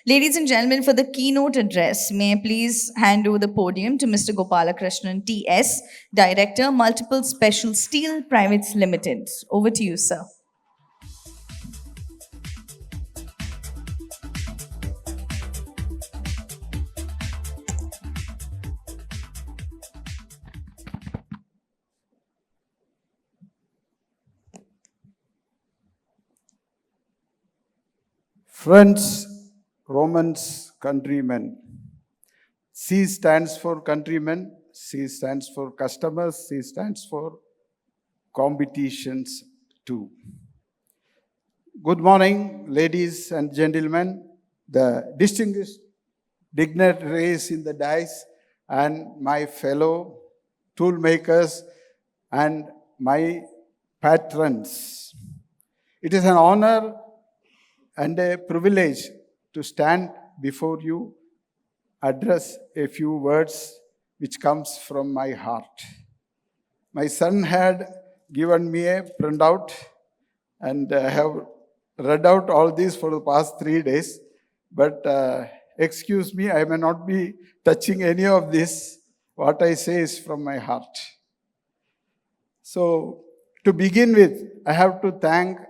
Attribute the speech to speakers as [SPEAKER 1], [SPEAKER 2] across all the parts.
[SPEAKER 1] Ladies and gentlemen, for the keynote address, may I please hand over the podium to Mr. Gopalakrishnan, TS, Director, Multiple Special Steel Privates Limited. Over to you, sir.
[SPEAKER 2] Friends, Romans, countrymen. C stands for countrymen, C stands for customers, C stands for competitions too. Good morning, ladies and gentlemen, the distinguished dignitaries in the dais, and my fellow tool makers and my patrons. It is an honor and a privilege to stand before you, address a few words which comes from my heart. My son had given me a printout, and I have read out all these for the past 3 days, but excuse me, I may not be touching any of this. What I say is from my heart. So, to begin with, I have to thank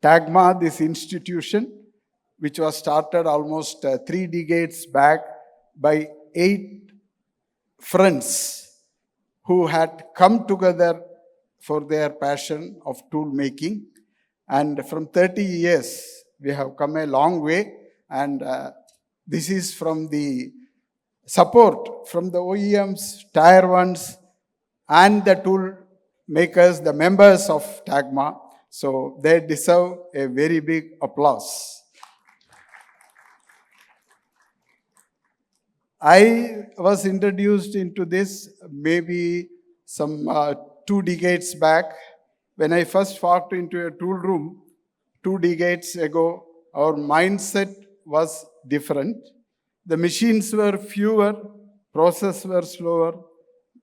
[SPEAKER 2] TAGMA, this institution, which was started almost 3 decades back by 8 friends who had come together for their passion of tool making. And from 30 years, we have come a long way. And this is from the support from the OEMs, Tier 1s, and the tool makers, the members of TAGMA. So they deserve a very big applause. I was introduced into this maybe some 2 decades back. When I first walked into a tool room 2 decades ago, our mindset was different. The machines were fewer, processes were slower,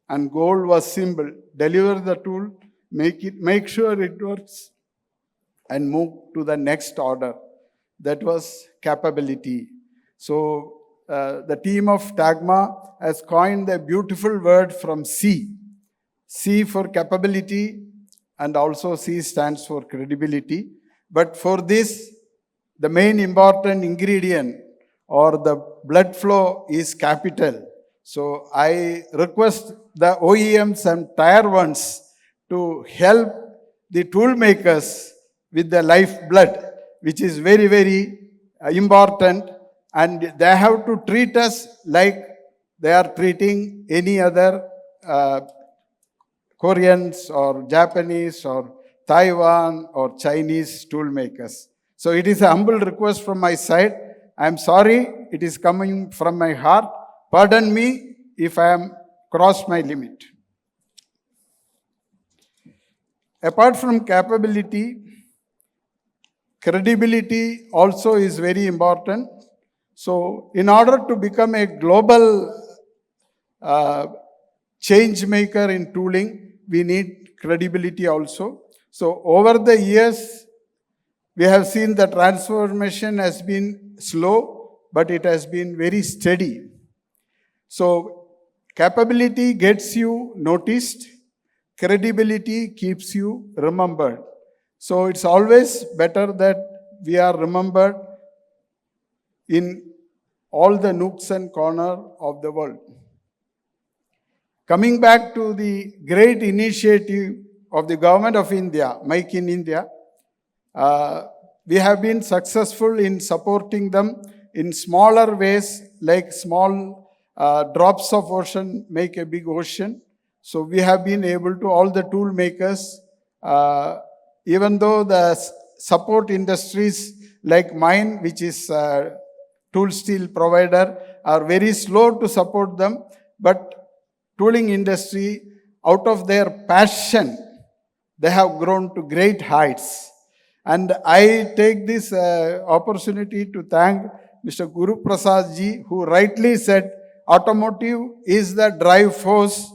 [SPEAKER 2] and goal was simple. Deliver the tool, make sure it works, and move to the next order. That was capability. So the team of TAGMA has coined a beautiful word from C. C for capability, and also C stands for credibility. But for this, the main important ingredient or the blood flow is capital. So I request the OEMs and Tier 1s to help the tool makers with the lifeblood, which is very, very important. And they have to treat us like they are treating any other Koreans or Japanese or Taiwan or Chinese tool makers. So it is a humble request from my side. I am sorry, it is coming from my heart. Pardon me if I am crossed my limit. Apart from capability, credibility also is very important. So, in order to become a global change maker in tooling, we need credibility also. So, over the years, we have seen the transformation has been slow, but it has been very steady. So, capability gets you noticed, credibility keeps you remembered. So it's always better that we are remembered in all the nooks and corners of the world. Coming back to the great initiative of the government of India, Make in India, we have been successful in supporting them in smaller ways, like small drops of ocean make a big ocean. So we have been able to, all the tool makers, even though the support industries like mine, which is tool steel provider, are very slow to support them, but tooling industry, out of their passion, they have grown to great heights. And I take this opportunity to thank Mr. Guru Prasad ji, who rightly said, automotive is the drive force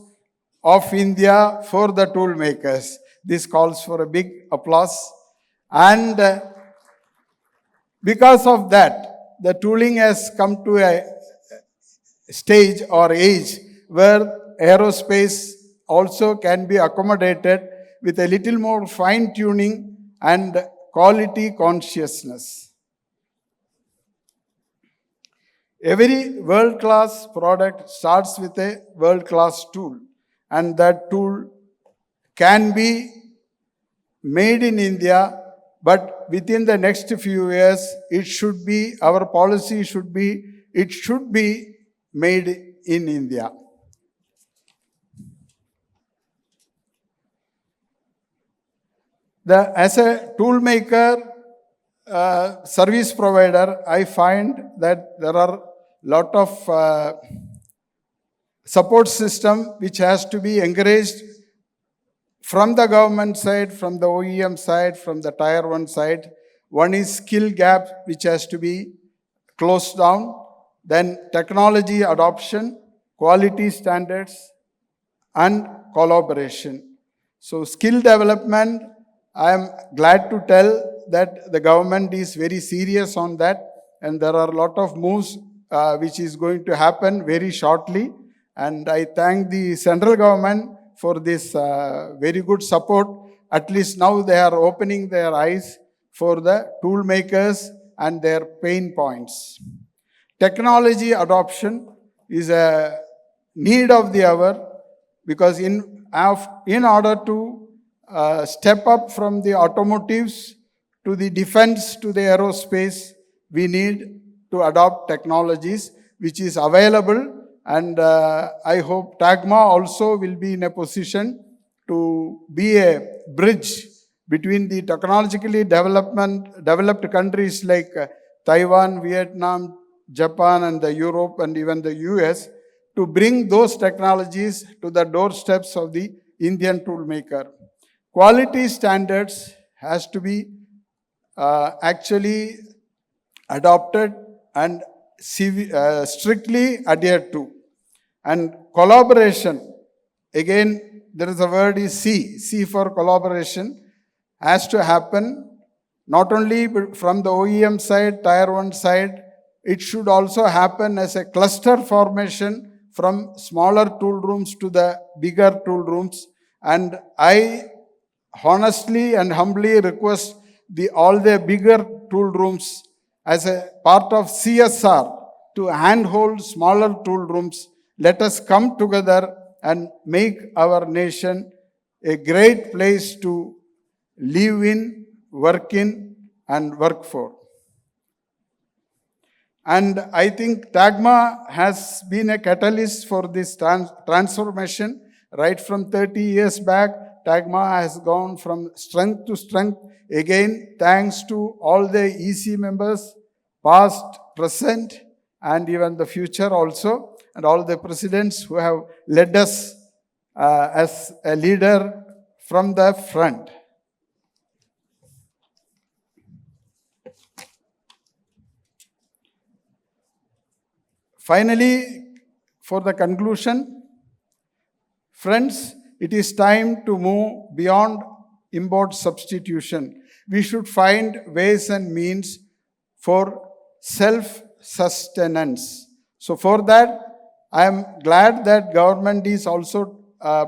[SPEAKER 2] of India for the tool makers. This calls for a big applause. And because of that, the tooling has come to a stage or age where aerospace also can be accommodated with a little more fine tuning and quality consciousness. Every world-class product starts with a world-class tool, and that tool can be made in India, but within the next few years, it should be, our policy should be, it should be made in India. As a tool maker, service provider, I find that there are lot of support system which has to be encouraged from the government side, from the OEM side, from the tier 1 side. One is skill gap which has to be closed down, then technology adoption, quality standards, and collaboration. So skill development, I am glad to tell that the government is very serious on that, and there are a lot of moves which is going to happen very shortly. And I thank the central government for this very good support. At least now they are opening their eyes for the tool makers and their pain points. Technology adoption is a need of the hour, because in order to step up from the automotives to the defense to the aerospace, we need to adopt technologies which is available. And I hope TAGMA also will be in a position to be a bridge between the technologically developed countries like Taiwan, Vietnam, Japan, and the Europe, and even the US, to bring those technologies to the doorsteps of the Indian tool maker. Quality standards has to be actually adopted and strictly adhered to. And collaboration, again, there is a word is C for collaboration, has to happen not only from the OEM side, tier 1 side, it should also happen as a cluster formation from smaller tool rooms to the bigger tool rooms. And I honestly and humbly request all the bigger tool rooms as a part of CSR to handhold smaller tool rooms. Let us come together and make our nation a great place to live in, work in, and work for. And I think TAGMA has been a catalyst for this transformation. Right from 30 years back, TAGMA has gone from strength to strength. Again, thanks to all the EC members, past, present, and even the future also, and all the presidents who have led us as a leader from the front. Finally, for the conclusion, friends, it is time to move beyond import substitution. We should find ways and means for self-sustenance. So for that, I am glad that government is also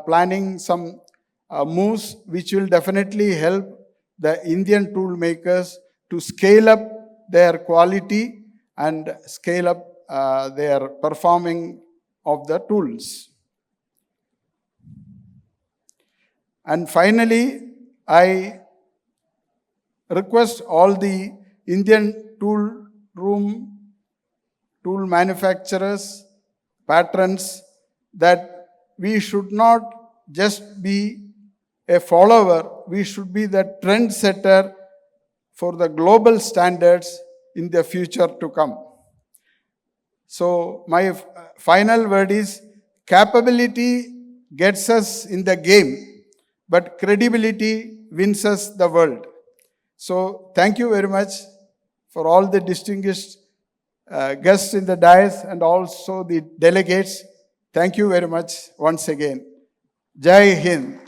[SPEAKER 2] planning some moves which will definitely help the Indian tool makers to scale up their quality and scale up their performing of the tools. And finally, I request all the Indian tool manufacturers, patrons, that we should not just be a follower, we should be the trendsetter for the global standards in the future to come. So my final word is, capability gets us in the game, but credibility wins us the world. So thank you very much for all the distinguished guests in the dais and also the delegates. Thank you very much once again. Jai Hind.